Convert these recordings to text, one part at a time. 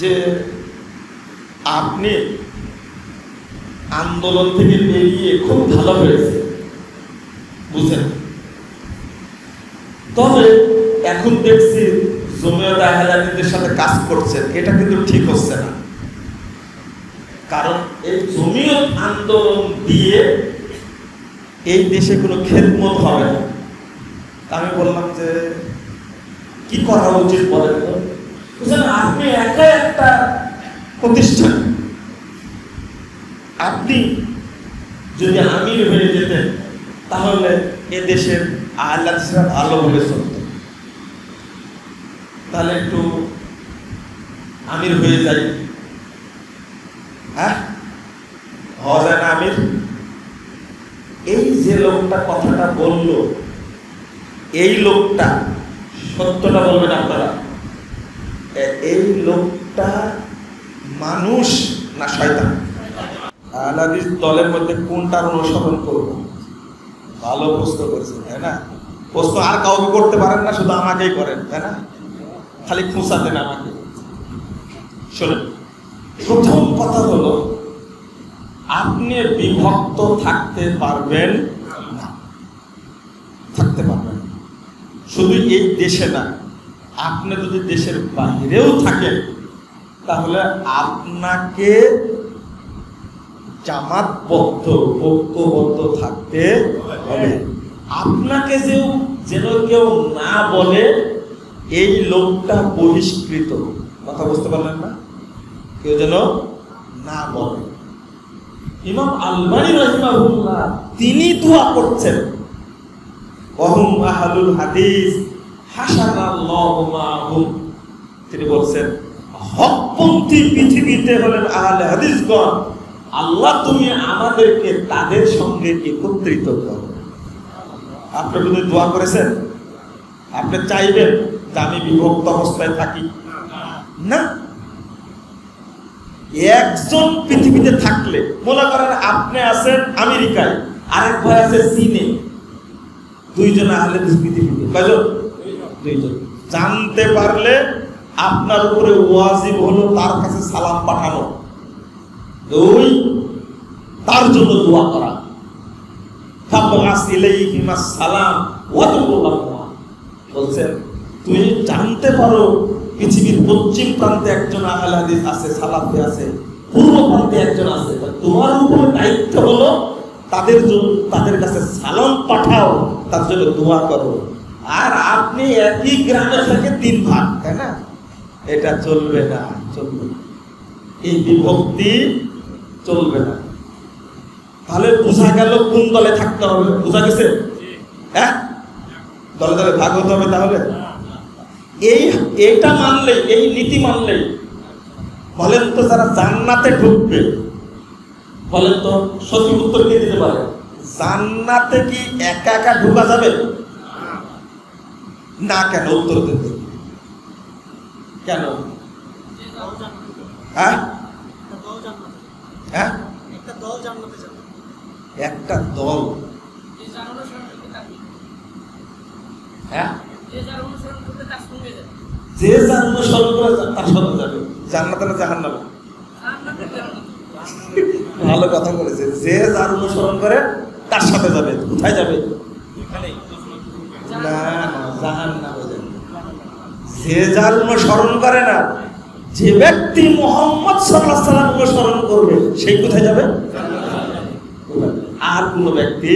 যে আপনি আন্দোলন থেকে বেরিয়ে খুব ভালো হয়েছে, বুঝেন। তবে এখন দেখছি জমিয়ত আহলাদিসের সাথে কাজ করছেন, এটা কিন্তু ঠিক হচ্ছে না। কারণ এই জমিয়ত আন্দোলন দিয়ে এই দেশে কোনো খেদমত হবে না। আমি বললাম যে কি করা উচিত বলেন তো? বুঝলেন, আপনি একা একটা প্রতিষ্ঠান, আপনি যদি আমির হয়ে যেতেন তাহলে এ দেশের আহলাদিসরা ভালোভাবে চলত। তাহলে একটু আমির হয়ে যাই, হ্যাঁ, হওয়া যায় না আমির? এই যে লোকটা কথাটা বলল, এই লোকটা, সত্যটা বলবেন আপনারা, এই লোকটা মানুষ না শয়তান? আহলাদিস দলের মধ্যে কোনটার অনুসরণ করবো? ভালো প্রশ্ন করেছেন, তাই না? প্রশ্ন আর কাউকে করতে পারেন না, শুধু আমাকেই করেন, তাই না? খালি খুঁচা দেন আমাকে। শোনেন, প্রথম কথা হলো, আপনি বিভক্ত থাকতে পারবেন না, থাকতে পারবেন না। শুধু এই দেশে না, আপনি যদি দেশের বাইরেও থাকেন তাহলে আপনাকে জামাতবদ্ধ, ঐক্যবদ্ধ থাকতে হবে। আপনাকে যেন কেউ না বলে এই লোকটা বহিষ্কৃত, কথা বুঝতে পারলেন না? কেউ যেন না বলে। ইমাম আলবানী রাহিমাহুল্লাহ তিনি দোয়া করছেন, ওয়াহুম আহলুল হাদিস হাসানাল্লাহু মাহুম। তিনি বলছেন, হকপন্থী পৃথিবীতে হলেন আহলে হাদিসগণ, আল্লাহ তুমি আমাদেরকে তাদের সঙ্গে একত্রিত করো। আপনি যদি দোয়া করেছেন, আপনি চাইবেন যে আমি বিভক্ত অবস্থায় থাকি? না। একজন পৃথিবীতে থাকলে, মনে করেন আপনি আছেন আমেরিকায়, আরেক ভাই আছে চীনে, দুইজন আহলে হাদিস পৃথিবীতে, কয়জন? দুইজন। জানতে পারলে আপনার উপরে ওয়াজিব হলো তার কাছে সালাম পাঠানো, দুই তার জন্য দোয়া করা। বলছেন তুমি জানতে পারো পৃথিবীর পশ্চিম প্রান্তে একজন আহলে হাদিস আছে, সালাফি আছে, পূর্ব প্রান্তে একজন আছে, তোমার উপর দায়িত্ব হলো তাদের কাছে সালাম পাঠাও, তার জন্য দোয়া করো। আর আপনি একই গ্রামে থেকে 3 ভাগ, তাই না? এটা চলবে না, চলবে না, এই বিভক্তি চলবে না। তাহলে বোঝা গেল কোন দলে থাকতে হবে, বোঝা গেছে? হ্যাঁ, দলে দলে ভাগ হতে হবে। তাহলে এইটা মানলেই, এই নীতি মানলেই, বলেন তো যারা জান্নাতে ঢুকবে, বলেন তো সঠিক উত্তর কে দিতে পারে? জান্নাতে কি একা একা ঢোকা যাবে না? কেন? উত্তর দিতে কেন? হ্যাঁ, হ্যাঁ, একটা দল, হ্যাঁ, যে যার অনুসরণ করে তার সাথে যাবে জান্নাতে না জাহান্নামে? ভালো কথা বলেছে, যে যার অনুসরণ করে তার সাথে যাবে। কোথায় যাবে? না, জাহান্নামে যাবে। যে যার অনুসরণ করে না, যে ব্যক্তি মুহাম্মদ সাল্লাল্লাহু আলাইহি ওয়াসাল্লাম অনুসরণ করবে, সেই কোথায় যাবে? আর কোন ব্যক্তি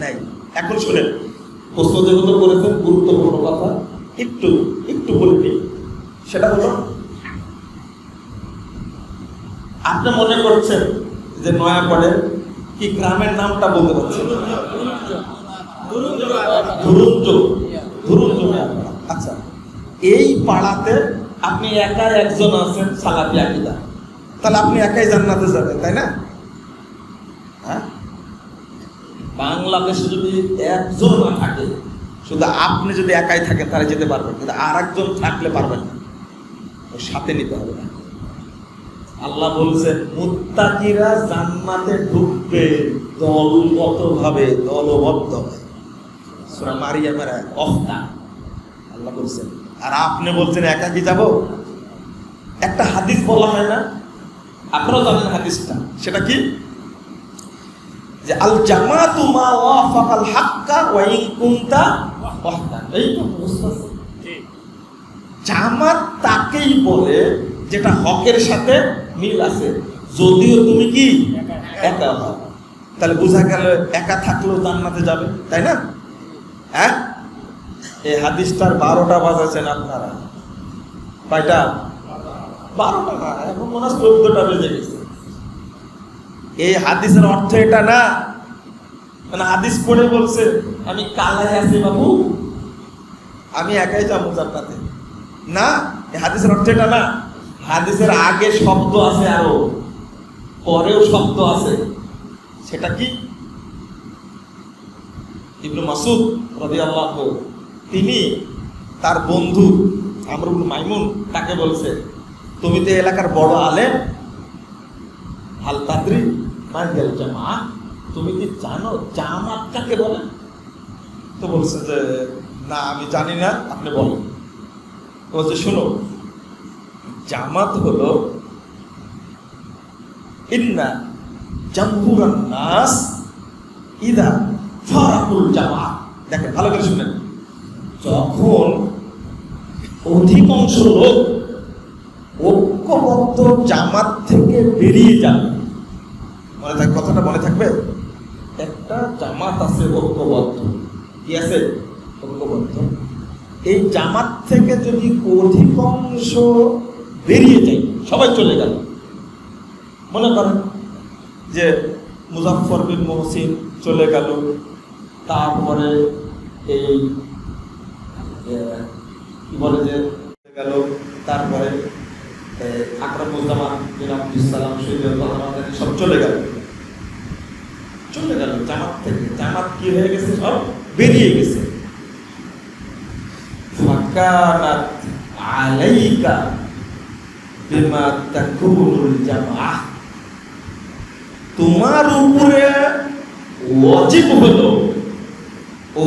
নাই। এখন শুনেন, প্রশ্ন যেগুলো করেছেন গুরুত্বপূর্ণ কথা একটু বলে দিই। সেটা হলো, আপনি মনে করছেন যে নয়াপড়ে কি গ্রামের নামটা বলতে পারছেন? আচ্ছা, এই পাড়াতে আপনি একা একজন আছেন সালাফি আকীদা, তাহলে আপনি একাই জান্নাতে যাবেন, তাই না? হ্যাঁ, বাংলাদেশে যদি একজন না থাকে, শুধু আপনি যদি একাই থাকেন তাহলে যেতে পারবেন, কিন্তু আর একজন থাকলে পারবেন না, সাথে নিতে হবে না। আল্লাহ বলছেন মুত্তাকিরা জান্নাতে ঢুকবে দলগতভাবে, দলবদ্ধভাবে। সূরা মারিয়ামের আল্লাহ বলছেন। আর আপনি বলছেন একাকি যাব? একটা হাদিস বলা হয় না, আপনারাও জানেন হাদিসটা, সেটা কি? যে আল জামাতু মা ওয়াফাকাল হাক্কা ওয়া ইন কুনতা ওয়াহদা। এই তো বুঝতেছেন, জামাত তাকেই বলে যেটা হকের সাথে মিল আছে, যদিও তুমি কি একা হও। তাহলে বোঝা গেল একা থাকলেও জান্নাতে যাবে, তাই না? হ্যাঁ, এই হাদিসটার 12টা বাজাচ্ছেন আপনারা। কয়টা? 12টা না, এখন মনে হয় 14টা বেজে গেছে। এই হাদিসের অর্থ এটা না, মানে হাদিস পড়ে বলছে আমি কালাই আছি বাবু, আমি একাই যাবো জান্নাতে। না, এই হাদিসের অর্থ এটা না। হাদিসের আগে শব্দ আছে, আরো পরেও শব্দ আছে। সেটা কি? ইবনে মাসউদ রাদিয়াল্লাহু, তিনি তার বন্ধু আমর ইবনে মাইমুন তাকে বলছে, তুমি তো এলাকার বড় আলেম, হাল তাদরি মা হিয়াল জামাআহ, তুমি কি জানো জামাত কাকে বলে? তো বলছে যে না আমি জানি না, আপনি বলেন। বলছে শুনো, জামাত হলো ইন্না জামহুরান নাস ইদা ফারাকুল জামাআহ। দেখেন ভালো করে শুনেন, যখন অধিকাংশ লোক ঐক্যবদ্ধ জামাত থেকে বেরিয়ে যাবে, মনে থাকবে কথাটা, মনে থাকবে, একটা জামাত আছে ঐক্যবদ্ধ, কি আছে? ঐক্যবদ্ধ। এই জামাত থেকে যদি অধিকাংশ বেরিয়ে যায়, সবাই চলে গেল, মনে করেন যে মুজাফফর বিন মুহসিন চলে গেল, তারপরে এই কি বলে যে গেল, তারপরে আকরামুজ্জামান বিন আব্দুস সালাম সব চলে গেল, চলে গেল জামাত থেকে। জামাত কি হয়ে গেছে? সব বেরিয়ে গেছে। ফাকানাত আলাইকা বিমা তাকুনুল জামাআহ, তোমার উপরে ওয়াজিব হলো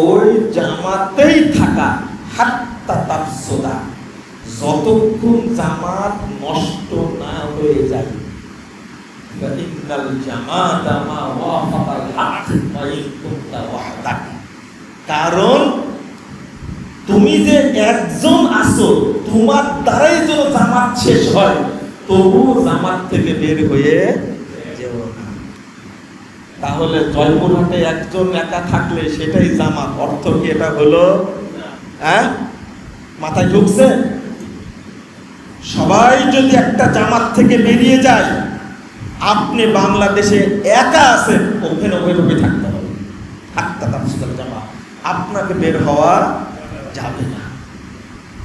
ওই জামাতেই থাকা, হাত্তা তাফসুদা, যতক্ষণ জামাত নষ্ট না হয়ে যায়। ইন্নাল জামাতা মা ওয়াফাকাল হক ওয়া ইন কুনতা ওয়াহদাক, কারণ তুমি যে একজন আছো, তোমার দ্বারাই যেন জামাত শেষ হয়, তবু জামাত থেকে বের হয়ে যেও না। তাহলে জয়পুরহাটে একজন একা থাকলে সেটাই জামাত, অর্থ কি এটা হলো? হ্যাঁ, মাথায় ঢুকছে? সবাই যদি একটা জামাত থেকে বেরিয়ে যায়, আপনি বাংলাদেশে একা আছেন, ওখানে ওভাবে থাকতে হবে, হাত্তা তাফসুদাল জামাত, আপনাকে বের হওয়া যাবে না।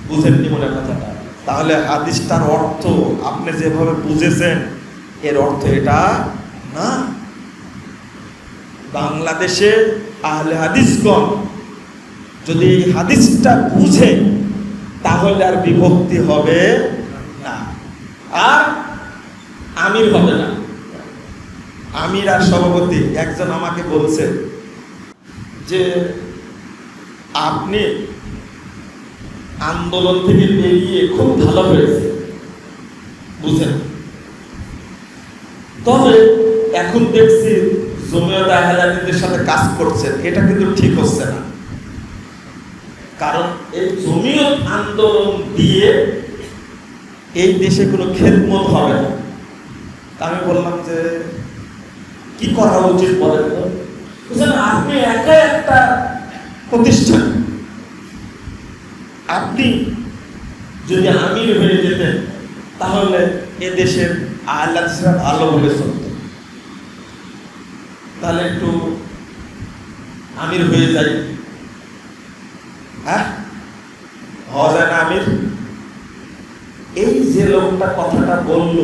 বুঝেননি মনে কথাটা? তাহলে হাদিসটার অর্থ আপনি যেভাবে বুঝেছেন, এর অর্থ এটা না। বাংলাদেশে আহলে হাদিসগণ যদি এই হাদিসটা বুঝে, তাহলে আর বিভক্তি হবে না, আর আমির হবে না। আমির আর সভাপতি। একজন আমাকে বলছে যে আপনি আন্দোলন থেকে বেরিয়ে খুব ভালো হয়েছে, বুঝেন, তবে এখন দেখছি জমিয়ত আহলে হাদিসের সাথে কাজ করছেন, এটা কিন্তু ঠিক হচ্ছে না। কারণ এই জমিয়ত আন্দোলন দিয়ে এই দেশে কোনো খেদমত হবে না। আমি বললাম যে কি করা উচিত বলেন তো? আপনি একা একটা প্রতিষ্ঠান, আপনি যদি আমির হয়ে যেতেন, তাহলে এ দেশের আহলে হাদিসরা ভালোভাবে চলত। তাহলে একটু আমির হয়ে যাই। হ্যাঁ, হওয়া যায় না আমির? এই যে লোকটা কথাটা বলল,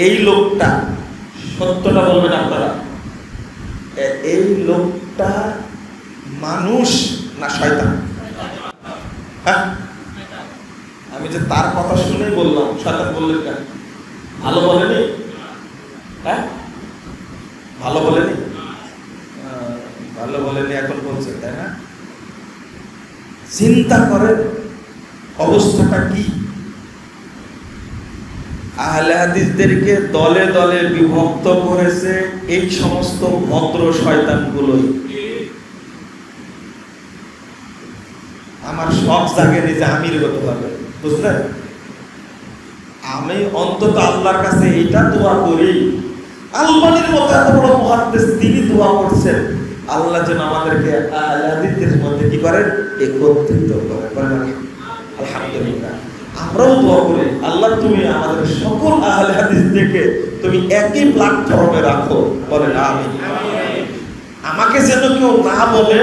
এই লোকটা, সত্যটা বলবেন আপনারা, এই লোকটা মানুষ না শয়তান? হ্যাঁ, আমি যে তার কথা শুনে বললাম শয়তান বললেন কেন? ভালো বলেনি? হ্যাঁ, ভালো বলেনি? ভালো বলেনি, এখন বলছে, তাই না? চিন্তা করেন অবস্থাটা কি। আহলে হাদিসদেরকে দলে দলে বিভক্ত করেছে এই সমস্ত ভদ্র শয়তানগুলোই। আমার সব জায়গায় যে আমির হতে হবে, বুঝলেন? আমি অন্তত আল্লাহর কাছে এইটা দোয়া করি, আলবানীর মতো এত বড় মুহাদ্দিস তিনি দোয়া করছেন, আল্লাহ যেন আমাদেরকে আহলে হাদিসদের মধ্যে কি করেন, একত্রিত করেন। আলহামদুলিল্লাহ। আমরাও দোয়া করি, আল্লাহ তুমি আমাদের সকল আহলে হাদিসদেরকে তুমি একই প্ল্যাটফর্মে রাখো, বলেন আমিন। আমাকে যেন কেউ না বলে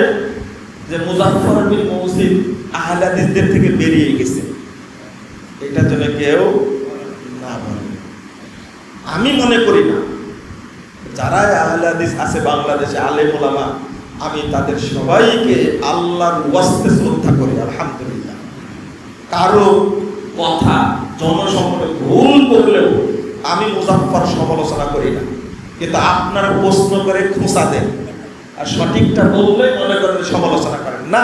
যে মুজাফফর বিন মুহসিন আহলে হাদিসদের থেকে বেরিয়ে গেছে, এটা যেন কেউ না বলে। আমি মনে করি না, যারা আহলে হাদিস আছে বাংলাদেশে আলেম ওলামা, আমি তাদের সবাইকে আল্লাহর ওয়াস্তে শ্রদ্ধা করি, আলহামদুলিল্লাহ। কারো কথা জনসম্মুখে ভুল করলেও আমি মুজাফফর সমালোচনা করি না, কিন্তু আপনারা প্রশ্ন করে খোঁচা দেন আর সঠিকটা বললে মনে করেন সমালোচনা করেন না।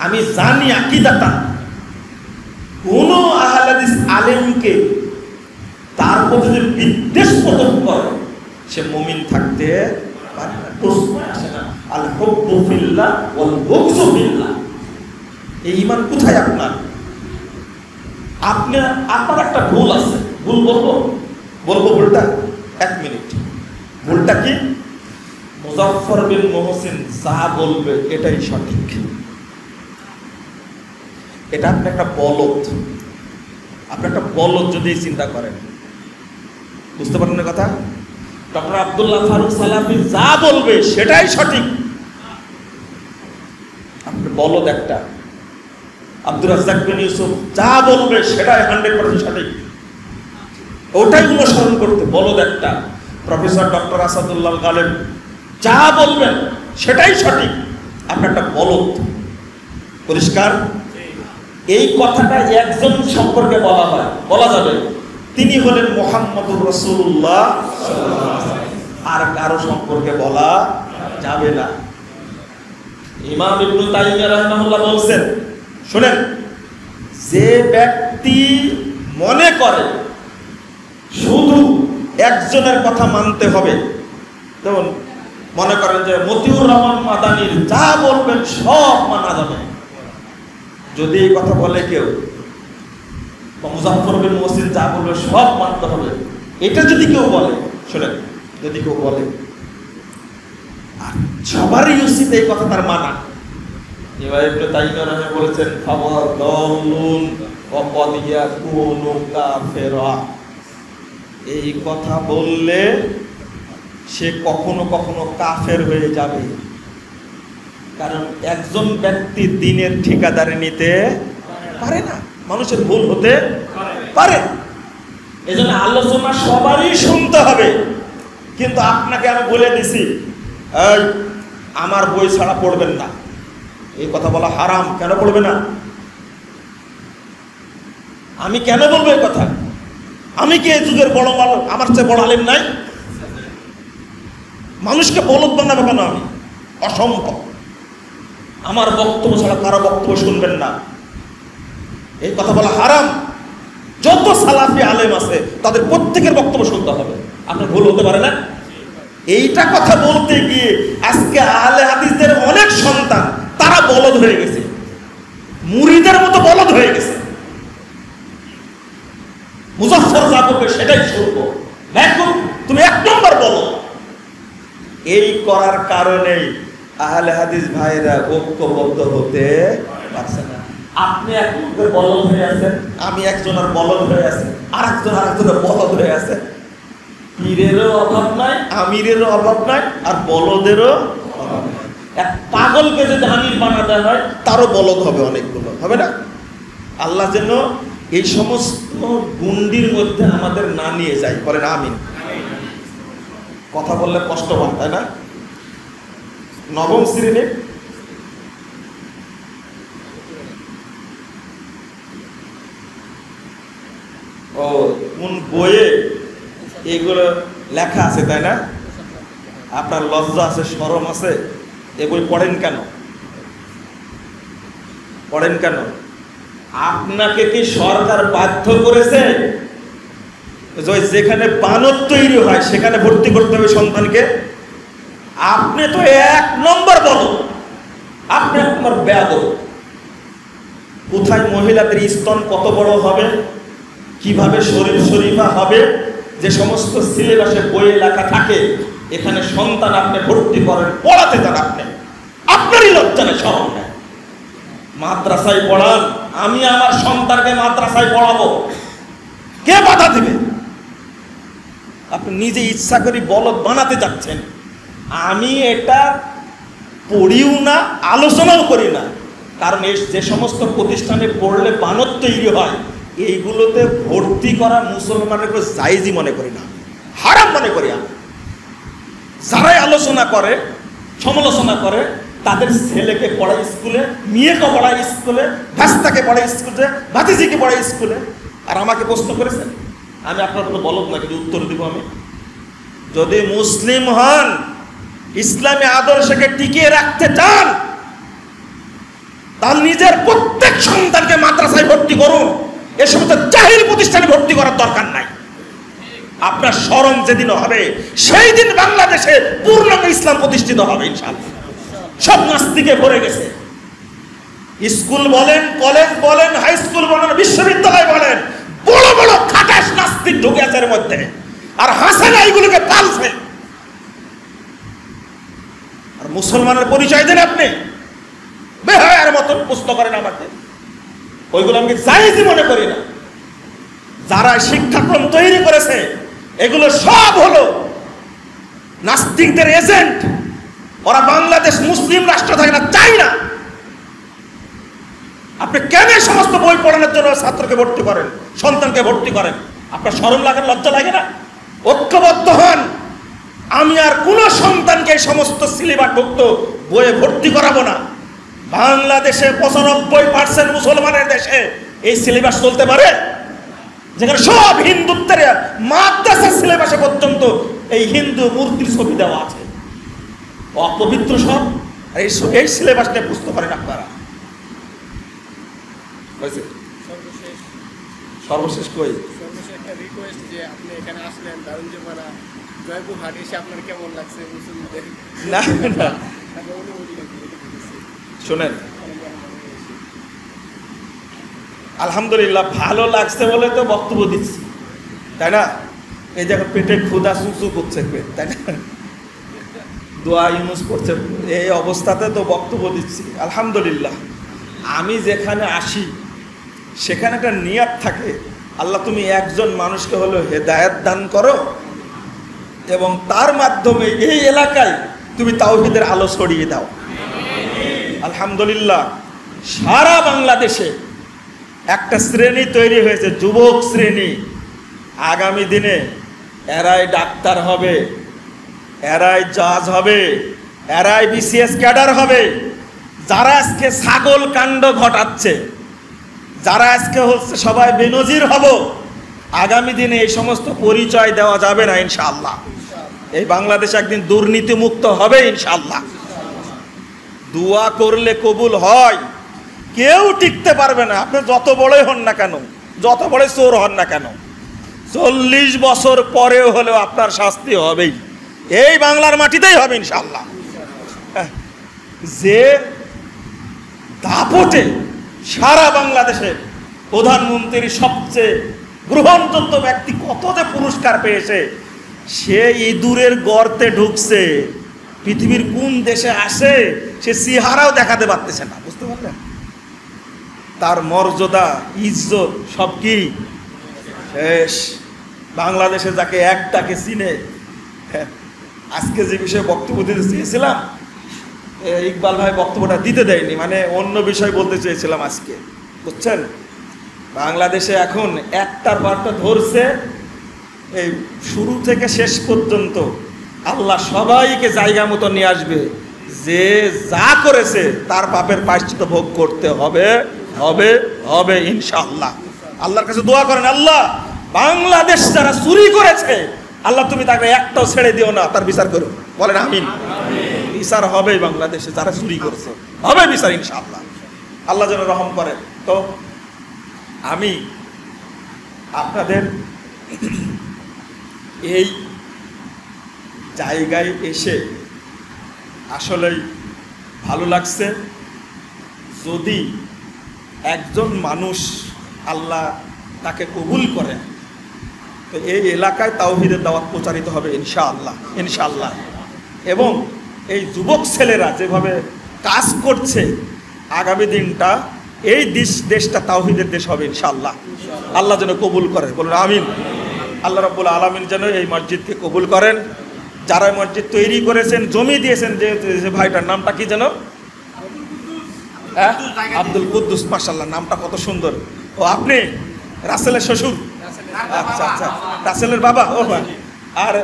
আমি জানি আকীদাটা, কোন আহলে হাদিস আলেমকে তার প্রতি যদি বিদ্বেষ পোষণ করে সে মুমিন থাকতে পারে না, প্রশ্ন আসে না। আল হুব্বু ফিল্লাহ ওয়াল বুগযু ফিল্লাহ, এই ঈমান কোথায় আপনার? আপনার একটা ভুল আছে, ভুল বলবো ভুলটা, 1 মিনিট। ভুলটা কি? মুজাফফর বিন মুহসিন যা বলবে এটাই সঠিক, এটা আপনি একটা বলদ, যদি চিন্তা করেন, বুঝতে পারেন না কথা? ডক্টর আব্দুল্লাহ ফারুক সালাফি যা বলবে সেটাই সঠিক, আপনি বলদ একটা। আব্দুর রাজ্জাক বিন ইউসুফ যা বলবে সেটাই 100% সঠিক, ওটাই অনুসরণ করতে বলদ একটা। প্রফেসর ডক্টর আসাদুল্লাহ গালেব যা বলবেন সেটাই সঠিক, আপনি একটা বলদ। পরিষ্কার? এই কথাটা একজন সম্পর্কে বলা যাবে, তিনি হলেন মুহাম্মদুর রাসূলুল্লাহ, আর কারো সম্পর্কে বলা যাবে না। ইমাম ইবনে তাইমিয়া রাহিমাহুল্লাহ বলছেন, শুনেন, যে ব্যক্তি মনে করে শুধু একজনের কথা মানতে হবে, যেমন মনে করেন যে মতিউর রহমান মাদানির যা বলবেন সব মানা যাবে, যদি এই কথা বলে কেউ, মুজাফফর বিন মুহসিন যা বলবে সব মানতে হবে, এটা যদি কেউ বলে, শুনেন, যদি কেউ বলে, আর সবারই উচিত এই কথা তার মানা। এবার ইবনে তাইমিয়া রাহিমাহুল্লাহ বলেছেন, ফাওয়াদাল্লুন ওয়া ক্বাদ ইয়াকুনু কাফিরা, এই কথা বললে সে কখনো কখনো কাফের হয়ে যাবে, কারণ একজন ব্যক্তি দিনের ঠিকাদারি নিতে পারে না, মানুষের ভুল হতে পারে। এজন্য আলোচনা সবারই শুনতে হবে, কিন্তু আপনাকে আমি বলে দিছি আমার বই ছাড়া পড়বেন না, এই কথা বলা হারাম। কেন পড়বে না? আমি কেন বলবো এই কথা? আমি কি এই যুগের বড় মানুষ? আমার চেয়ে বড় আলেম নাই? মানুষকে বলদ বানাবো কেন আমি? অসম্ভব। আমার বক্তব্য ছাড়া কারো বক্তব্য শুনবেন না, এই কথা বলা হারাম। যত সালাফি আলেম আছে তাদের প্রত্যেকের বক্তব্য শুনতে হবে, আপনার ভুল হতে পারে না। এইটা কথা বলতে গিয়ে আজকে আহলে হাদিসদের অনেক সন্তান তারা বলদ হয়ে গেছে, মুরিদের মতো বলদ হয়ে গেছে। মুজাফফর যা বলবে সেটাই শুনবো, তুমি 1 নম্বর বলো। এই করার কারণেই আহলে হাদিস ভাইরা ঐক্যবদ্ধ হতে পারছে না। আপনি একজনের বলদ হয়ে আছেন, আমি একজনের বলদ হয়ে আছি, আরেকজনের বলদ হয়ে আছে। পীরেরও অভাব নাই, আমিরেরও অভাব নাই, আর বলদেরও অভাব নাই। এক পাগলকে যদি আমির বানাতে হয় তারও বলদ হবে অনেকগুলো, হবে না? আল্লাহ যেন এই সমস্ত গুন্ডির মধ্যে আমাদের না নিয়ে যায়, বলেন আমিন। কথা বললে কষ্ট হয়, তাই না? নবম শ্রেণীর কোন বইয়ে এগুলো লেখা আছে, তাই না? আপনার লজ্জা আছে, শরম আছে, এ বই পড়েন কেন? আপনাকে কি সরকার বাধ্য করেছে যেখানে বানর তৈরি হয় সেখানে ভর্তি করতে হবে সন্তানকে। আপনি তো 1 নম্বর বলো, আপনি আমার বেয়াদব। কোথায় মহিলাদের স্তন কত বড় হবে, কিভাবে শরীর শরীফা হবে, যে সমস্ত সিলেবাসে বইয়ে লেখা থাকে, এখানে সন্তান আপনি ভর্তি করেন, পড়াতে যান। আপনারই লজ্জা নেই, শরম নেই। মাদ্রাসায় পড়ান, আমি আমার সন্তানকে মাদ্রাসায় পড়াবো, কে বাধা দিবে? আপনি নিজে ইচ্ছা করে বলদ বানাতে যাচ্ছেন। আমি এটা পড়িও না, আলোচনাও করি না, কারণ যে সমস্ত প্রতিষ্ঠানে পড়লে বানর তৈরি হয়, এইগুলোতে ভর্তি করা মুসলমানের কোনো জায়েজই মনে করি না, হারাম মনে করি আমি। যারাই আলোচনা করে, সমালোচনা করে, তাদের ছেলেকে পড়ায় স্কুলে, মেয়েকে পড়ায় স্কুলে, ভাস্তাকে পড়ায় স্কুলে, ভাতিজিকে পড়ায় স্কুলে, আর আমাকে প্রশ্ন করেছেন। আমি আপনার কোনো বলদ না, কিন্তু উত্তর দিব আমি। যদি মুসলিম হন, ইসলামী আদর্শকে টিকিয়ে রাখতে চান, তাহলে নিজের প্রত্যেক সন্তানকে মাদ্রাসায় ভর্তি করুন। এ সমস্ত জাহিল প্রতিষ্ঠানে ভর্তি করার দরকার নাই। আপনার শরম যেদিন হবে, সেই দিন বাংলাদেশে পূর্ণাঙ্গ ইসলাম প্রতিষ্ঠিত হবে ইনশাআল্লাহ। সব নাস্তিকে ভরে গেছে। স্কুল বলেন, কলেজ বলেন, হাই স্কুল বলেন, বিশ্ববিদ্যালয় বলেন, বড় বড় খাটাস নাস্তিক ঢুকে আছে এর মধ্যে, আর হাসান এইগুলোকে পালছে। আর মুসলমানের পরিচয় দেন আপনি, বেহায়ার মতন প্রশ্ন করেন আমাকে। ওইগুলো আমি জায়েজই মনে করি না। যারা শিক্ষাক্রম তৈরি করেছে, এগুলো সব হলো নাস্তিকদের এজেন্ট। ওরা বাংলাদেশ মুসলিম রাষ্ট্র থাকে না, চাই না। আপনি কেন সমস্ত বই পড়ানোর জন্য ছাত্রকে ভর্তি করেন, সন্তানকে ভর্তি করেন? আপনার শরম লাগে, লজ্জা লাগে না? ঐক্যবদ্ধ হন। আমি আর কোন সন্তানকে সমস্ত সিলেবাসভুক্ত বইয়ে ভর্তি করাবো না। বাংলাদেশে 95% মুসলমানের দেশে এই সিলেবাস চলতে পারে, যেখানে সব হিন্দুত্বের মাদ্রাসার সিলেবাসে পর্যন্ত এই হিন্দু মূর্তির ছবি দেওয়া আছে, অপবিত্র সব। এই সিলেবাস নিয়ে বুঝতে পারেন আপনারা। সর্বশেষ কই একটা রিকোয়েস্ট যে আপনি এখানে আসলেন, দারুণ জমানা জয়পুর হাট এসে আপনার কেমন লাগছে? মুসলিমদের না না শোনেন, আলহামদুলিল্লাহ ভালো লাগছে বলে তো বক্তব্য দিচ্ছি, তাই না? এই যে পেটে ক্ষুধা সুসু করছে পেট, তাই না? দোয়া ইউনুস করছে, এই অবস্থাতে তো বক্তব্য দিচ্ছি। আলহামদুলিল্লাহ, আমি যেখানে আসি সেখানে একটা নিয়াত থাকে, আল্লাহ তুমি একজন মানুষকে হলো হেদায়েত দান করো এবং তার মাধ্যমে এই এলাকায় তুমি তাওহীদের আলো ছড়িয়ে দাও। আলহামদুলিল্লাহ, সারা বাংলাদেশে একটা শ্রেণী তৈরি হয়েছে, যুবক শ্রেণী। আগামী দিনে এরাই ডাক্তার হবে, এরাই জাজ হবে, এরাই বিসিএস ক্যাডার হবে। যারা আজকে ছাগল কাণ্ড ঘটাচ্ছে, যারা আজকে হচ্ছে সবাই বেনজির হব, আগামী দিনে এই সমস্ত পরিচয় দেওয়া যাবে না ইনশাআল্লাহ। এই বাংলাদেশ একদিন দুর্নীতি মুক্ত হবে ইনশাআল্লাহ। দোয়া করলে কবুল হয়, কেউ টিকতে পারবে না। আপনি যত বড়ই হন না কেন, যত বড় চোর হন না কেন, 40 বছর পরেও হলেও আপনার শাস্তি হবেই, এই বাংলার মাটিতেই হবে ইনশাআল্লাহ। যে দাপটে সারা বাংলাদেশে প্রধানমন্ত্রীর সবচেয়ে গ্রহণযোগ্য ব্যক্তি কত যে পুরস্কার পেয়েছে, সে ইঁদুরের গর্তে ঢুকছে, পৃথিবীর কোন দেশে আসে সে চেহারাও দেখাতে পারতেছে না, বুঝতে পারলেন? তার মর্যাদা ইজ্জত সব কি শেষ। বাংলাদেশে যাকে একটাকে চিনে, আজকে যে বিষয়ে বক্তব্য দিতে চেয়েছিলাম, ইকবাল ভাই বক্তব্যটা দিতে দেয়নি, মানে অন্য বিষয় বলতে চেয়েছিলাম আজকে, বুঝছেন? বাংলাদেশে এখন একটার বারটা ধরছে, এই শুরু থেকে শেষ পর্যন্ত আল্লাহ সবাইকে জায়গা মতো নিয়ে আসবে। যে যা করেছে তার পাপের প্রায়শ্চিত্ত ভোগ করতে হবে হবে হবে ইনশাআল্লাহ। আল্লাহর কাছে দোয়া করেন, আল্লাহ বাংলাদেশ যারা চুরি করেছে, আল্লাহ তুমি তাকে একটাও ছেড়ে দিও না, তার বিচার করো। বলেন আমিন। বিচার হবে বাংলাদেশে, যারা চুরি করেছে হবে বিচার ইনশাআল্লাহ। আল্লাহ যেন রহম করেন। তো আমি আপনাদের এই জায়গায় এসে আসলেই ভালো লাগছে। যদি একজন মানুষ আল্লাহ তাকে কবুল করেন তো এই এলাকায় তাওহীদের দাওয়াত প্রচারিত হবে ইনশাআল্লাহ, ইনশাআল্লাহ। এবং এই যুবক ছেলেরা যেভাবে কাজ করছে, আগামী দিনটা এই দেশটা তাওহীদের দেশ হবে ইনশাআল্লাহ। আল্লাহ যেন কবুল করেন, বলুন আমিন। আল্লাহ রাব্বুল আলামিন যেন এই মসজিদকে কবুল করেন। যারা মসজিদ তৈরি করেছেন, জমি দিয়েছেন, যে ভাইটার নামটা কি যেন, হ্যাঁ, আব্দুল কুদ্দুস, মাশাআল্লাহ, নামটা কত সুন্দর। ও আপনি রাসেলের শ্বশুর? আচ্ছা আচ্ছা, রাসেলের বাবা। ও ভাই, আর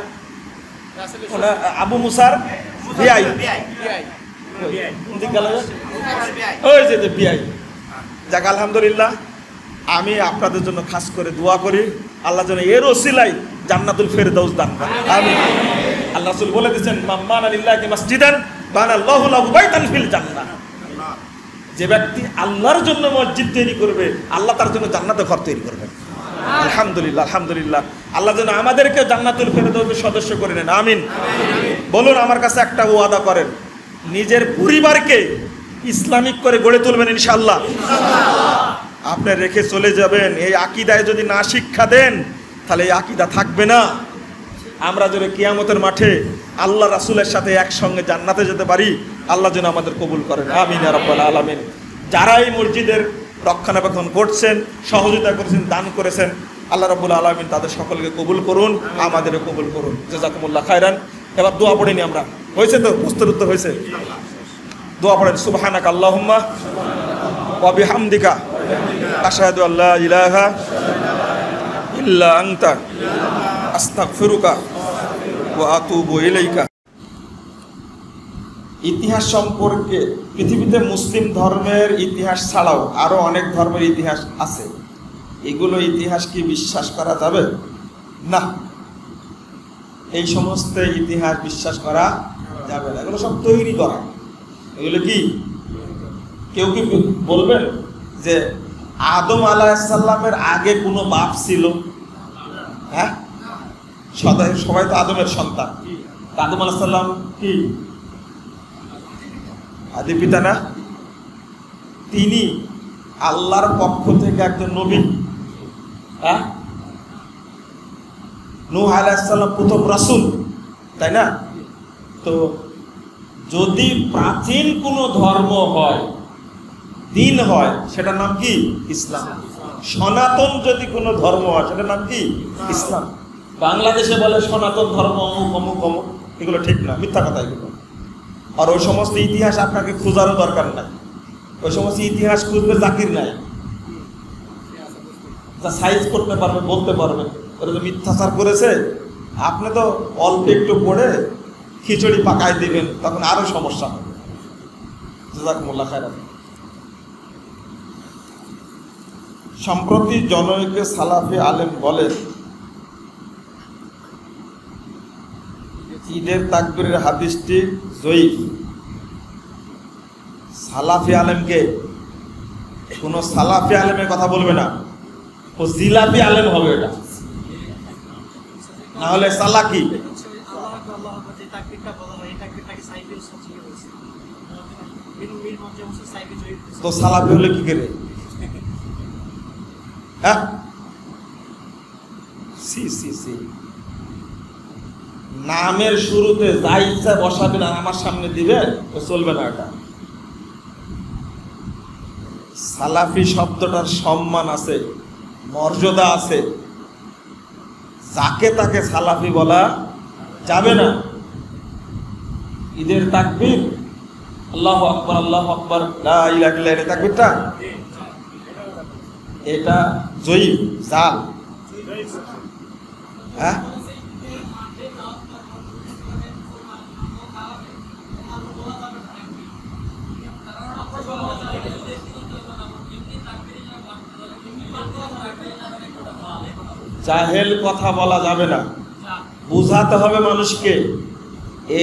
আবু মুসার বিআই, ওই যে বিআই। যাক, আলহামদুলিল্লাহ। আমি আপনাদের জন্য খাস করে দোয়া করি, আল্লাহ যেন এর ওসিলায় জান্নাতুল ফেরদাউস দান করেন, আমিন। আল্লাহ রাসূল বলে দিয়েছেন, মাম্মান লিল্লাহি মাসজিদান বানাল্লাহু লাহু বাইতান ফিল জান্নাহ। যে ব্যক্তি আল্লাহর জন্য মসজিদ তৈরি করবে, আল্লাহ তার জন্য জান্নাতে ঘর তৈরি করবেন। আলহামদুলিল্লাহ, আলহামদুলিল্লাহ। আল্লাহ যেন আমাদেরকে জান্নাতুল ফেরদাউসের সদস্য করে নেন, আমিন। বলুন, আমার কাছে একটা ওয়াদা করেন, নিজের পরিবারকে ইসলামিক করে গড়ে তুলবেন ইনশাআল্লাহ। আপনি রেখে চলে যাবেন, এই আকীদায় যদি না শিক্ষা দেন তাহলে এই আকীদা থাকবে না। আমরা যদি কিয়ামতের মাঠে আল্লাহ রাসূলের সাথে একসঙ্গে জান্নাতে যেতে পারি, আল্লাহ যেন আমাদের কবুল করেন, আমিন ইয়া রাব্বাল আলামিন। যারা এই মসজিদের রক্ষণাবেক্ষণ করছেন, সহযোগিতা করেছেন, দান করেছেন, আল্লাহ রাব্বুল আলামিন তাদের সকলকে কবুল করুন, আমাদেরও কবুল করুন। জাযাকুমুল্লাহ খায়রান। এবার দোয়া পড়ে নি আমরা, হয়েছে তো? প্রশ্নের উত্তর হয়েছে? দোয়া পড়েন। সুবহানাকা আল্লাহুম্মা ওয়া বিহামদিকা আশহাদু আল্লা ইলাহা ইল্লা আনতা আস্তাগফিরুকা ওয়া আতুবু ইলাইকা। ইতিহাস সম্পর্কে পৃথিবীতে মুসলিম ধর্মের ইতিহাস ছাড়াও আরো অনেক ধর্মের ইতিহাস আছে। এগুলো ইতিহাস কি বিশ্বাস করা যাবে? না, এই সমস্ত ইতিহাস বিশ্বাস করা যাবে না। এগুলো সব তৈরি করা। এগুলো কি কেউ কি বলবেন যে আদম আলাইহিস সালামের আগে কোনো বাপ ছিল? হ্যাঁ, সবাই তো আদমের সন্তান। আদম আলাইহিস সালাম কি আদি পিতা না? তিনি আল্লাহর পক্ষ থেকে একজন নবী। হ্যাঁ, নূহ আলাইহিস সালাম প্রথম রাসূল, তাই না? তো যদি প্রাচীন কোনো ধর্ম হয়, দিন হয়, সেটার নাম কি? ইসলাম। সনাতন যদি কোনো ধর্ম হয়, সেটার নাম কি? ইসলাম। বাংলাদেশে বলে সনাতন ধর্ম অমুক অমুক অমুক, এগুলো ঠিক না, মিথ্যা কথা এগুলো। আর ওই সমস্ত ইতিহাস আপনাকে খোঁজারও দরকার নাই। ওই সমস্ত ইতিহাস খুঁজবে জাকির নাই, যা সাইজ করতে পারবে, বলতে পারবে। ওরা তো মিথ্যাচার করেছে, আপনি তো অল্প একটু পড়ে খিচুড়ি পাকায় দিবেন, তখন আরো সমস্যা হবে। জাযাকুমুল্লাহ খায়রান। সম্প্রতি জনৈকে সালাফি আলেম বলেন, ঈদের তাকবীরের হাদিসটি জয়ীফ। সালাফি আলেমকে কোন সালাফি আলেমের কথা বলবে না, ও জিলাপি আলেম হবে। এটা না হলে সালাকি। তো সালাফি হলে কি করে? হ্যাঁ, সি সি সি, নামের শুরুতে যা ইচ্ছা বসাবেন আর আমার সামনে দিবেন, তো চলবে না। এটা সালাফি শব্দটার সম্মান আছে, মর্যাদা আছে, যাকে তাকে সালাফি বলা যাবে না। ঈদের তাকবীর আল্লাহু আকবার, আল্লাহু আকবার, লা ইলাহা ইল্লাল্লাহ, তাকবীরটা এটা জয়ীফ, জাল। হ্যাঁ, জাহেল কথা বলা যাবে না, বুঝাতে হবে মানুষকে।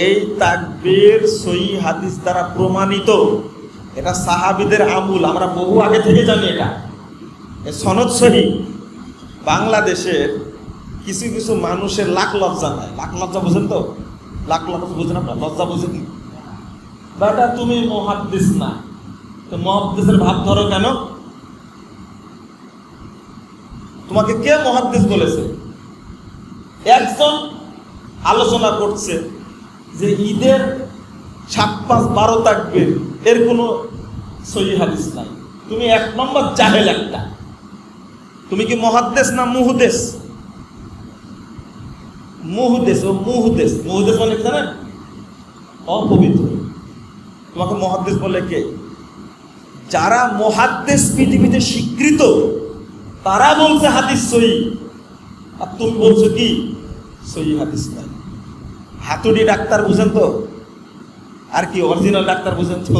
এই তাকবীর সহিহ হাদিস দ্বারা প্রমাণিত, এটা সাহাবীদের আমল, আমরা বহু আগে থেকে জানি। এটা সনদ সহিহ। বাংলাদেশের কিছু কিছু মানুষের লাখ লজ্জা নাই। লাখ লজ্জা বুঝেন তো? লাখ লজ্জা বুঝেন আপনার? লজ্জা বুঝেন? বেটা তুমি মুহাদ্দিস না, তো মুহাদ্দিসের ভাব ধরো কেন? তোমাকে কে মুহাদ্দিস বলেছে? একজন আলোচনা করছে যে ঈদের 7-5-12 তাকবীর এর কোনো সহিহ হাদিস নাই। তুমি 1 নম্বর জাহেল একটা। তুমি কি মুহাদ্দিস না মুহদ্দিস? মুহদ্দিস। ও মুহদ্দিস, মুহদ্দিস মানে কি জানেন? অপবিত্র। তোমাকে মুহাদ্দিস বলে কে? যারা মুহাদ্দিস পৃথিবীতে স্বীকৃত তারা বলছে হাদিস সহিহ, আর তুমি বলছো কি সহিহ হাদিস নাই। হাতুড়ি ডাক্তার বুঝেন তো? আর কি অরিজিনাল ডাক্তার বুঝেন তো?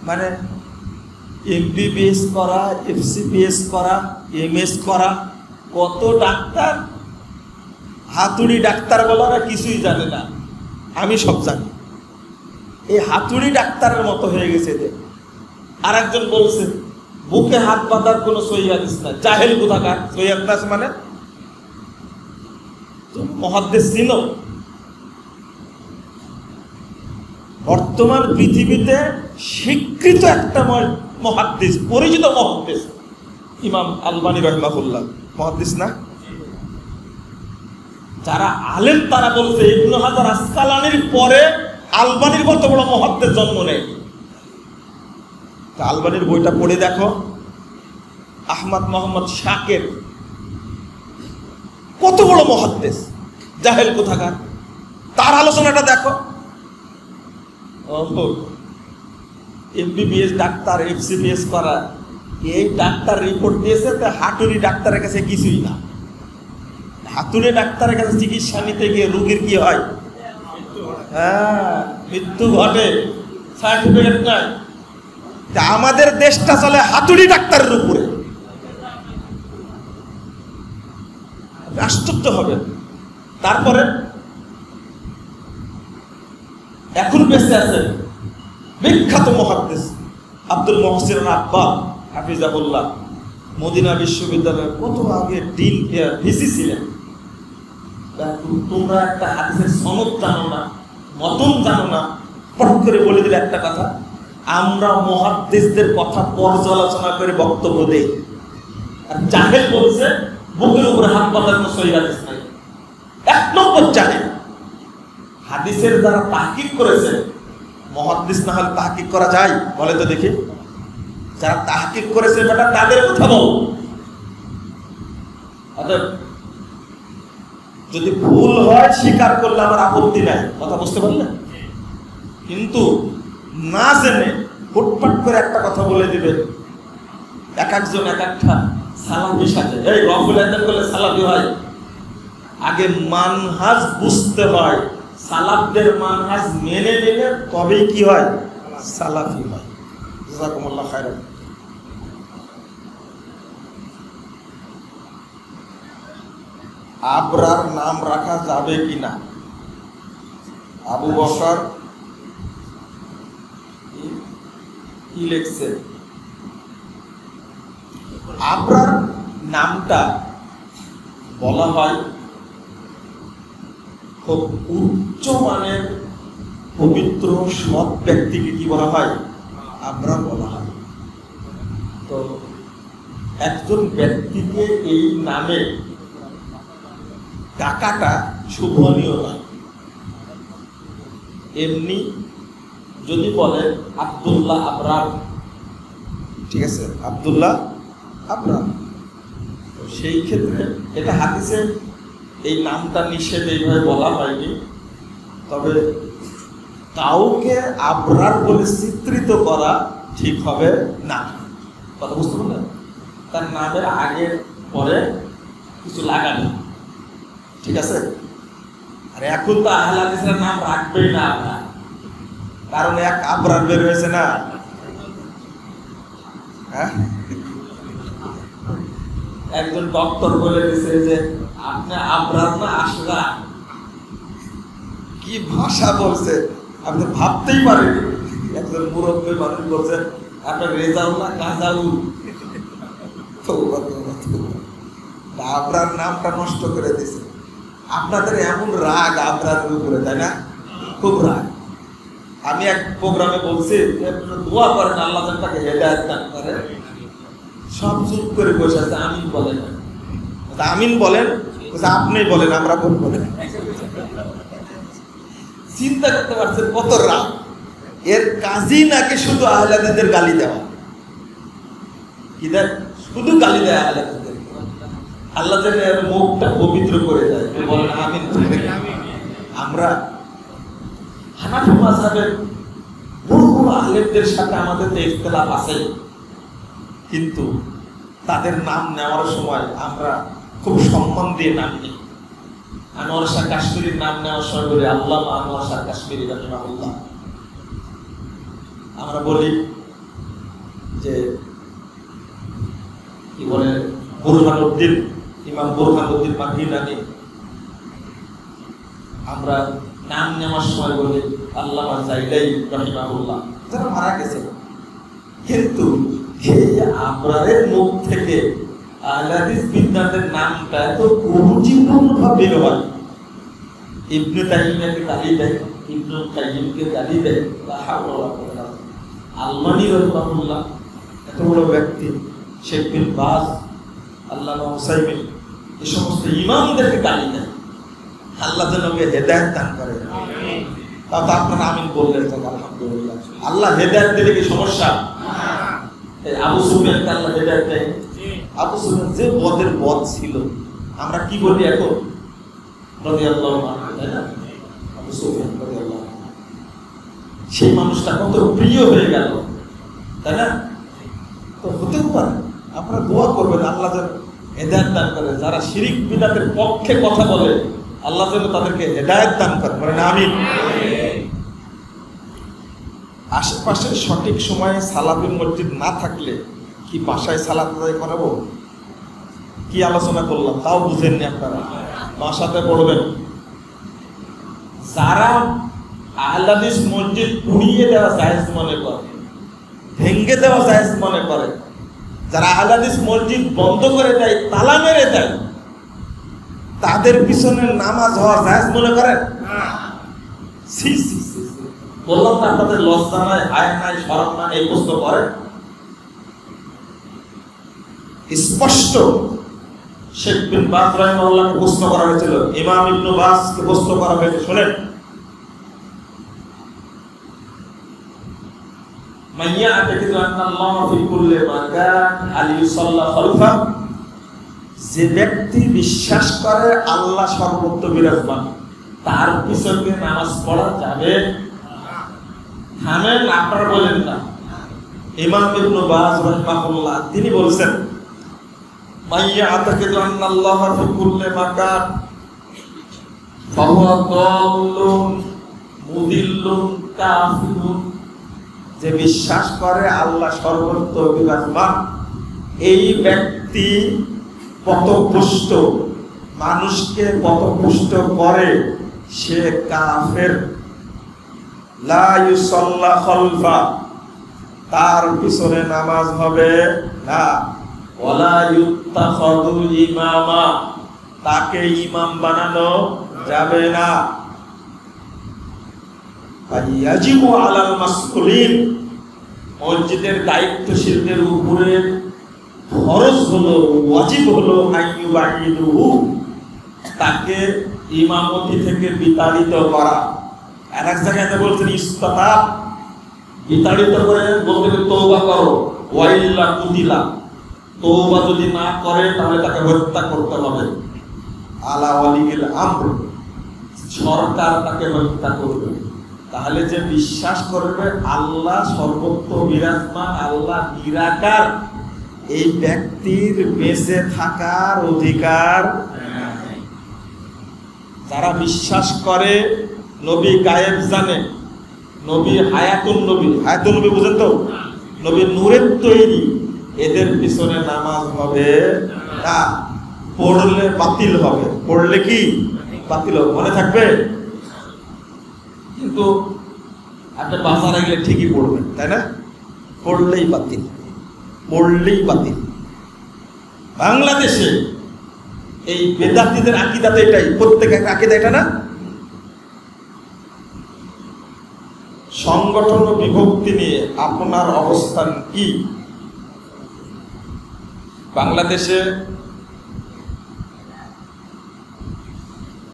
মানে এমবিবিএস করা, এফসিপিএস করা, এমএস করা, কত ডাক্তার হাতুড়ি ডাক্তার বলারা কিছুই জানে না। আমি সব জানি। এই হাতুড়ি ডাক্তারের মতো হয়ে গেছে এদের। আর একজন বলছে বুকে হাত বাঁধার কোনো সহিহ হাদিস না। জাহেল কোথাকার? সহিহ হাদিস মানে তুমি মুহাদ্দিস চিনো? বর্তমান পৃথিবীতে স্বীকৃত একটা মুহাদ্দিস, পরিচিত মুহাদ্দিস ইমাম আলবানী রাহিমাহুল্লাহ, মুহাদ্দিস না? যারা আলেম তারা বলছে ইবনে হাজার আসকালানির পরে আলবানীর মতো বড় মুহাদ্দিস জন্ম নেয়। আলবানীর বইটা পড়ে দেখো, আহমদ মোহাম্মদ শাকের, কত বড় মুহাদ্দিস, জাহেল কোথাকার। তার আলোচনাটা দেখো। এমবিবিএস ডাক্তার, এফসিবিএস করা, এই ডাক্তার রিপোর্ট দিয়েছে তো হাতুড়ি ডাক্তারের কাছে কিছুই না। হাতুড়ি ডাক্তারের কাছে চিকিৎসা নিতে গিয়ে রোগীর কি হয়? হ্যাঁ, মৃত্যু ঘটে, সার্টিফিকেট নাই। আমাদের দেশটা চলে হাতুড়ি ডাক্তারের উপরে। আশ্চর্য হবে। তারপরে এখন বেঁচে আছে বিখ্যাত মুহাদ্দিস আব্দুল মুহসিন আব্বা হাফিজাহুল্লাহ, মদিনা বিশ্ববিদ্যালয়ের কত আগে ডিন ভিসি ছিলেন। তোমরা একটা হাদিসের সনদ জানো না, মতন জানো না, পট করে বলে দিলে একটা কথা, আমরা মুহাদ্দিসদের কথা পর্যালোচনা করে বক্তব্য দেই। আর জাহেল বলছে বুকের উপরে হাত বাঁধার কোনো সহিহ হাদিস নাই। 1 নম্বর জাহেল। হাদিসের যারা তাহকিক করেছে, মুহাদ্দিস না হলে তাহকিক করা যায়? বলে তো দেখি। যারা তাহকিক করেছে বেটা তাদের কথা বল। যদি ভুল হয় স্বীকার করলে আমার আপত্তি নাই, কথা বুঝতে পারলেন? কিন্তু না জেনে ফুটপাট করে একটা কথা বলে দিবে। এক একজন এক একটা সালাফি সাথে, এই রফুল আদান করলে সালাফি হয়। আগে মানহাজ বুঝতে হয়, সালাফদের মানহাজ মেনে নিলে তবেই কি হয়? সালাফি হয়। জাযাকুমুল্লাহ খায়রান। আবরার নাম রাখা যাবে কিনা? আবু বকর কি লিখছে? আবরার নামটা বলা হয় খুব উচ্চ মানের পবিত্র সৎ ব্যক্তিকে কি বলা হয়? আবরার বলা হয়। তো একজন ব্যক্তিকে এই নামে ডাকাটা শুভনীয় নয়। এমনি যদি বলে আব্দুল্লাহ আবরার, ঠিক আছে, আব্দুল্লাহ আবরার, তো সেই ক্ষেত্রে এটা হাদিসে এই নামটা নিষেধ এইভাবে বলা হয়নি। তবে কাউকে আবরার বলে চিত্রিত করা ঠিক হবে না। কথা বুঝতে পারলেন? তার নামের আগে পরে কিছু লাগাবে, ঠিক আছে? আর এখন তো আহলে হাদিসের নাম রাখবেই না আমরা, কারণ এক আবরার বের হয়েছে না। হ্যাঁ, একজন ডক্টর বলে দিয়েছে যে আপনি আবরার না আশরা। কি ভাষা বলছে আপনি ভাবতেই পারেন। একজন মুরব্বী মানুষ বলছে আপনার রেজাউল না কাজাউল। আবরার নামটা নষ্ট করে দিছে। আপনাদের এমন রাগ আবরারের উপরে, তাই না? খুব রাগ। আমি এক প্রোগ্রামে বলছি দোয়া করেন আল্লাহ যেন তাকে হেদায়েত দান করে। সব চুপ করে বসে আছে, আমিন বলেন। আমিন বলেন, আপনি বলেন, আমরা বলবো না। চিন্তা করতে পারছেন কত রাগ। এর কাজই নাকি শুধু আহলে হাদিসদের গালি দেওয়া। কি দেয়? শুধু গালি দেয় আহলে হাদিসদের। আল্লাহ যেন এর মুখটা পবিত্র করে দেয়। বলেন আমিন। আমরা হানাফি মাযহাবের বড় বড় আলেমদের সাথে আমাদের তো ইখতিলাফ আছে, কিন্তু তাদের নাম নেওয়ার সময় আমরা খুব সম্মান দিয়ে নাম নিই। আনোয়ার শাহ কাশ্মীরির নাম নেওয়ার সময় বলি আল্লামা আনোয়ার শাহ কাশ্মীরি রাহিমাহুল্লাহ। আমরা বলি যে কি বলে বুরহানুদ্দিন, ইমাম বুরহানুদ্দিন মাকিনানি। আমরা নাম নেওয়ার সময় বলি আল্লামা জাইলাই রাহিমাহুল্লাহ, যারা মারা গেছে। কিন্তু এই আবরারের মুখ থেকে আহলে হাদিস বিদ্যানের নামটা এত গৌরবপূর্ণভাবে ব্যবহার। ইবনে তাইমিয়াকে গালি দেয়, ইবনে কাইয়িমকে গালি দেয়। লা হাওলা ওয়ালা কুওয়াতা। আলমানি রাহিমাহুল্লাহ এত বড় ব্যক্তি, শেখ বিন বাজ, আল্লামা উসাইমিন, এই সমস্ত ইমামদেরকে গালি দেয়। আল্লাহ যেন ওকে হেদায়েত দান করে। আমিন। তাও তো আপনারা আমিন বললেন, তো আলহামদুলিল্লাহ। আল্লাহ হেদায়েত দিলে কি সমস্যা? আবু সুফিয়ানকে আল্লাহ হেদায়েত দেয়। আবু সুফিয়ান যে বদের বদ ছিল, আমরা কি বলি এখন? রাদিয়াল্লাহু আনহু, তাই না? আবু সুফিয়ান রাদিয়াল্লাহু আনহু, সেই মানুষটা কত প্রিয় হয়ে গেল, তাই না? তো হতেও পারে আপনারা দোয়া করবেন আল্লাহ যেন হেদায়েত দান করে। যারা শিরিক বিদআতের পক্ষে কথা বলে আল্লাহ যেন তাদেরকে হেদায়েত দান করে। বলেন আমিন। আশেপাশের সঠিক সময়ে সালাতুল মসজিদ না থাকলে কি বাসায় সালাত আদায় করাবো? কি আলোচনা করলাম তাও বুঝেননি আপনারা। বাসাতে পড়বেন। যারা আহলে হাদিস মসজিদ পুড়িয়ে দেওয়া জায়েজ মনে করে, ভেঙে দেওয়া জায়েজ মনে করে, যারা আহলে হাদিস মসজিদ বন্ধ করে দেয়, তালা মেরে দেয়, তাদের পিছনে নামাজ হওয়া জায়েজ মনে করেন? সি সি সি, বললাম না আপনাদের লজ্জা নাই, হায় নাই, শরম নাই, এই প্রশ্ন করেন? স্পষ্ট শেখ বিন বাজ রাহিমাহুল্লাহকে প্রশ্ন করা হয়েছিল, ইমাম ইবনে বাজকে প্রশ্ন করা হয়েছে। শুনেন, মাইয়া আতাকিদু আন্নাল্লাহ ফি কুল্লি মাকান আল ইউসাল্লা খালফা, যে ব্যক্তি বিশ্বাস করে আল্লাহ সর্বত্র বিরাজমান, তার পিছনে নামাজ পড়া যাবে? থামেন, আপনারা বলেন না। ইমাম ইবনে বাজ রাহিমাহুল্লাহ তিনি বলছেন, মাইয়া আতাকিদু আন্নাল্লাহ ফি কুল্লি মাকান ফাহুয়া দাল্লুন মুদিল্লুন কাফিরুন, যে বিশ্বাস করে আল্লাহ সর্বত্র বিরাজমান, এই ব্যক্তি পথভ্রষ্ট, মানুষকে পথভ্রষ্ট করে, সে কাফের। লা ইউসাল্লা খালফা, তার পিছনে নামাজ হবে না। ওয়ালা ইউত্তাখাযু ইমামা, তাকে ইমাম বানানো যাবে না। ইয়াজিবু আলাল মাসউলিন, মসজিদের দায়িত্বশীলদের উপরে ফরজ হলো, ওয়াজিব হলো আইয়ুবাইদুহু, তাকে ইমামতি থেকে বিতাড়িত করা। আর এক জায়গায় বলছেন ইস্তাতাব, বিতাড়িত করে বলতে তওবা করো, ওয়াইল্লা কুতিলা, তওবা যদি না করে তাহলে তাকে হত্যা করতে হবে। আলা ওয়ালিল আমর, সরকার তাকে হত্যা করবে। তাহলে যে বিশ্বাস করবে আল্লাহ সর্বত্র বিরাজমান, আল্লাহ নিরাকার, এই ব্যক্তির বেঁচে থাকার অধিকার নাই। যারা বিশ্বাস করে নবী গায়েব জানে, নবী হায়াতুন নবী, হায়াতুন নবী বুঝেন তো, নবী নূরের তৈরি, এদের পিছনে নামাজ হবে না। পড়লে বাতিল হবে, পড়লে কি বাতিল হবে, মনে থাকবে। কিন্তু আপনি বাজারে গেলে ঠিকই পড়বেন, তাই না? পড়লেই বাতিল, পড়লেই বাতিল। বাংলাদেশে এই বেদাতীদের আকীদা তো এটাই, প্রত্যেকের আকীদা এটা না? সংগঠন ও বিভক্তি নিয়ে আপনার অবস্থান কি? বাংলাদেশে